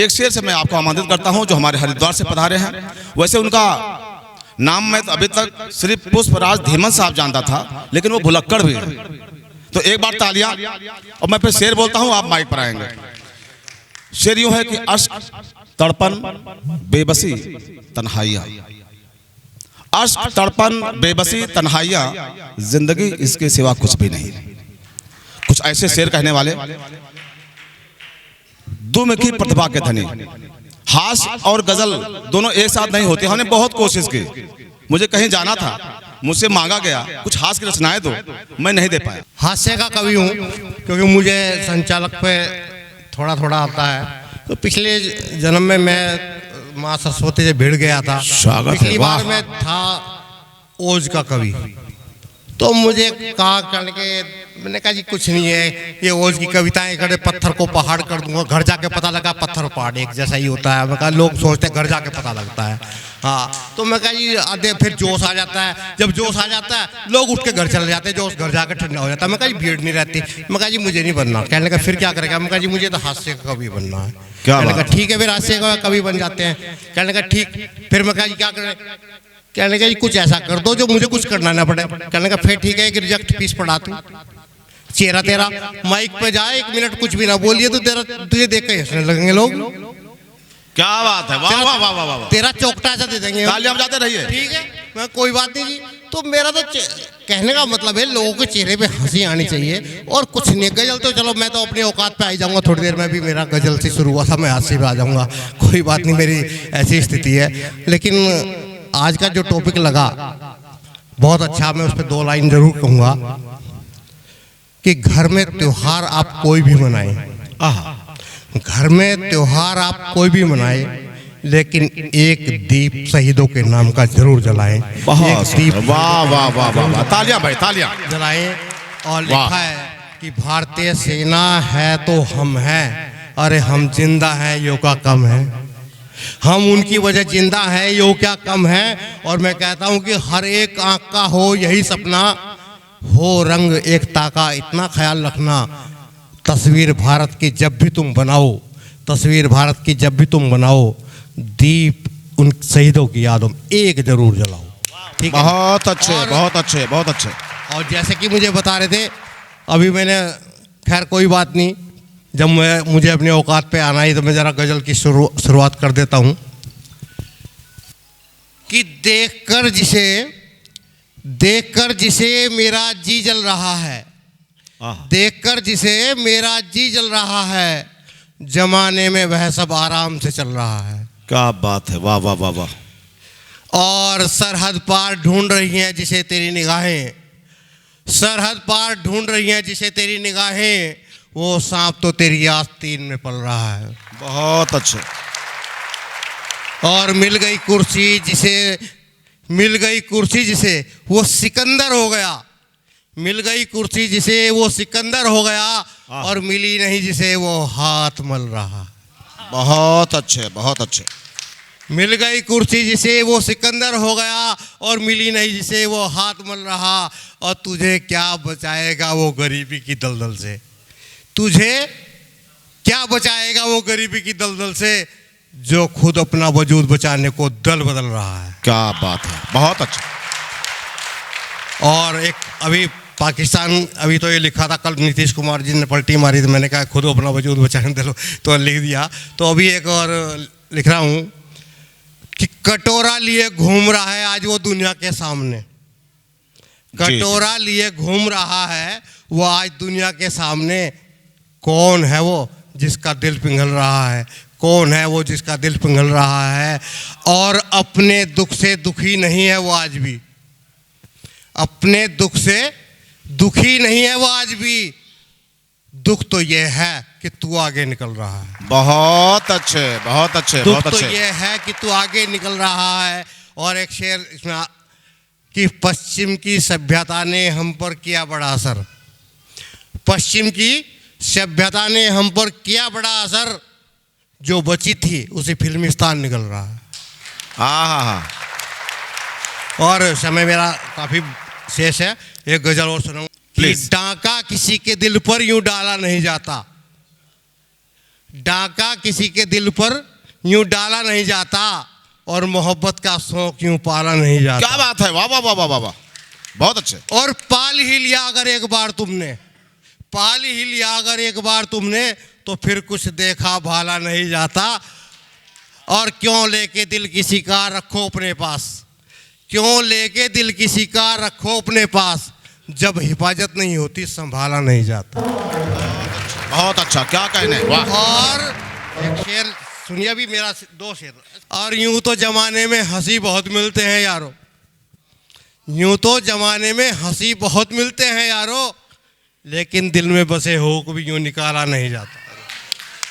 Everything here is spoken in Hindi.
एक शेर से मैं आपको आमंत्रित करता हूं जो हमारे हरिद्वार से पधारे हैं। वैसे उनका नाम मैं तो अभी तक सिर्फ पुष्पराज धीमन साहब जानता था, लेकिन वो भुलक्कड़ भी है। तो एक बार तालियां, और मैं फिर शेर बोलता हूं, आप माइक पर आएंगे। शेर यूं है कि अश्क तड़पन बेबसी तन्हाइयां, अश्क तड़पन बेबसी तन्हाइयां, जिंदगी इसके सिवा कुछ भी नहीं। कुछ ऐसे शेर कहने वाले दुमुखी प्रतिभा के धनी। हास्य और गजल दोनों एक साथ नहीं होते। हमने बहुत कोशिश की, मुझे कहीं जाना था, मुझसे मांगा गया कुछ हास्य की रचनाएं दो, मैं नहीं दे पाया। हास्य का कवि हूँ क्योंकि मुझे संचालक पे थोड़ा थोड़ा आता है। तो पिछले जन्म में मैं माँ सरस्वती से भिड़ गया था। पिछली बार मैं था ओज का कवि। तो मुझे कहा करने के, मैंने कहा जी कुछ नहीं है, ये ओज की कविताएं करे, पत्थर को पहाड़ कर दूंगा। घर जाके पता लगा पत्थर पहाड़ एक जैसा ही होता है। मैं कहा लोग सोचते हैं घर जाके पता लगता है। हाँ, तो मैं कहा जी आधे फिर जोश आ जाता है। जब जोश आ जाता है लोग उठ के घर चले जाते हैं, जोश घर जाके ठंडा हो जाता है। मैं कहा जी भीड़ नहीं रहती। मैं कहा जी मुझे नहीं बनना। कहने का फिर क्या करेगा? मैं कहा जी मुझे तो हास्य का कवि बनना है। कहने का ठीक है, फिर हास्य का कवि बन जाते हैं। कहने का ठीक। फिर मैं कहा जी क्या करें? कहने का जी कुछ ऐसा कर दो जो मुझे कुछ करना ना पड़े। कहने का फिर ठीक है, एक रिजेक्ट पीस पढ़ा तू। चेहरा तेरा माइक पे जाए, 1 मिनट कुछ भी ना बोलिए तो तेरा तुझे देख के हंसने लगेंगे लोग। क्या बात है, वाह वाह वाह वाह वाह। तेरा चौकटा ऐसा दे देंगे। तालियां बजाते रहिए। ठीक है, मैं कोई बात नहीं जी। तो मेरा तो कहने का मतलब है लोगों के चेहरे पे हंसी आनी चाहिए और कुछ नहीं। गजल तो चलो मैं तो अपनी औकात पे आ जाऊंगा, थोड़ी देर में भी मेरा गजल से शुरू हुआ था, मैं हास्य पे आ जाऊंगा, कोई बात नहीं, मेरी ऐसी स्थिति है। लेकिन आज का जो टॉपिक लगा बहुत अच्छा, मैं उस पर 2 लाइन जरूर कहूँगा कि घर में त्योहार आप कोई भी मनाएं, घर में त्योहार आप कोई भी मनाएं, लेकिन एक दीप शहीदों के नाम का जरूर जलाएं। बहुत दीप, वाह वाह वाह वाह, तालियां भाई तालियां जलाएं। और लिखा है कि भारतीय सेना है तो हम हैं, अरे हम जिंदा हैं यो का कम है। हम उनकी वजह जिंदा है यो क्या कम है। और मैं कहता हूं कि हर एक आंख का हो यही सपना, हो रंग एकता का इतना ख्याल रखना। तस्वीर भारत की जब भी तुम बनाओ, तस्वीर भारत की जब भी तुम बनाओ, दीप उन शहीदों की यादों में एक जरूर जलाओ। ठीक है, बहुत अच्छे बहुत अच्छे बहुत अच्छे। और जैसे कि मुझे बता रहे थे अभी, मैंने खैर कोई बात नहीं, जब मुझे अपने औकात पे आना ही तो मैं ज़रा गज़ल की शुरुआत कर देता हूँ कि देखकर जिसे मेरा जी जल रहा है, देखकर जिसे मेरा जी जल रहा है, जमाने में वह सब आराम से चल रहा है। क्या बात है, वाह वाह वाह वाह। और सरहद पार ढूंढ रही हैं जिसे तेरी निगाहें, सरहद पार ढूंढ रही हैं जिसे तेरी निगाहें, वो सांप तो तेरी आस्तीन में पल रहा है। बहुत अच्छे। और मिल गई कुर्सी जिसे वो सिकंदर हो गया, मिल गई कुर्सी जिसे वो सिकंदर हो गया, और मिली नहीं जिसे वो हाथ मल रहा। बहुत अच्छे बहुत अच्छे। मिल गई कुर्सी जिसे वो सिकंदर हो गया, और मिली नहीं जिसे वो हाथ मल रहा। और तुझे क्या बचाएगा वो गरीबी की दलदल से, तुझे क्या बचाएगा वो गरीबी की दलदल से, जो खुद अपना वजूद बचाने को दल बदल रहा है। क्या बात है, बहुत अच्छा। और एक अभी पाकिस्तान, अभी तो ये लिखा था, कल नीतीश कुमार जी ने पलटी मारी तो मैंने कहा खुद अपना वजूद बचाने दे लो, तो लिख दिया। तो अभी एक और लिख रहा हूँ कि कटोरा लिए घूम रहा है आज वो दुनिया के सामने, कटोरा लिए घूम रहा है वो आज दुनिया के सामने। कौन है वो जिसका दिल पिघल रहा है, कौन है वो जिसका दिल पिघल रहा है, और अपने दुख से दुखी नहीं है वो आज भी, अपने दुख से दुखी नहीं है वो आज भी। दुख तो ये है कि तू आगे निकल रहा है। बहुत अच्छे बहुत अच्छे बहुत अच्छे। दुख तो ये है कि तू आगे निकल रहा है। और एक शेर इसमें कि पश्चिम की सभ्यता ने हम पर किया बड़ा असर, पश्चिम की सभ्यता ने हम पर किया बड़ा असर, जो बची थी उसे फिल्मिस्तान निकल रहा है। हाँ। और समय मेरा काफ़ी शेष है, एक गजल और सुनाऊं। डाका किसी के दिल पर यूं डाला नहीं जाता, डाका किसी के दिल पर यूं डाला नहीं जाता, और मोहब्बत का शौक यूं पाला नहीं जाता। क्या बात है, वाह वाह वाह वाह वाह वाह, बहुत अच्छे। और पाल ही लिया अगर एक बार तुमने, पाल ही लिया अगर एक बार तुमने, तो फिर कुछ देखा भाला नहीं जाता। और क्यों लेके दिल किसी का रखो अपने पास, क्यों लेके दिल किसी का रखो अपने पास, जब हिफाजत नहीं होती संभाला नहीं जाता। बहुत अच्छा, क्या कहने, वाह। और एक शेर सुनिए भी मेरा, दो शेर। और यूं तो जमाने में हंसी बहुत मिलते हैं यारो, यूं तो जमाने में हंसी बहुत मिलते हैं यारो, लेकिन दिल में बसे हो कभी यूं निकाला नहीं जाता।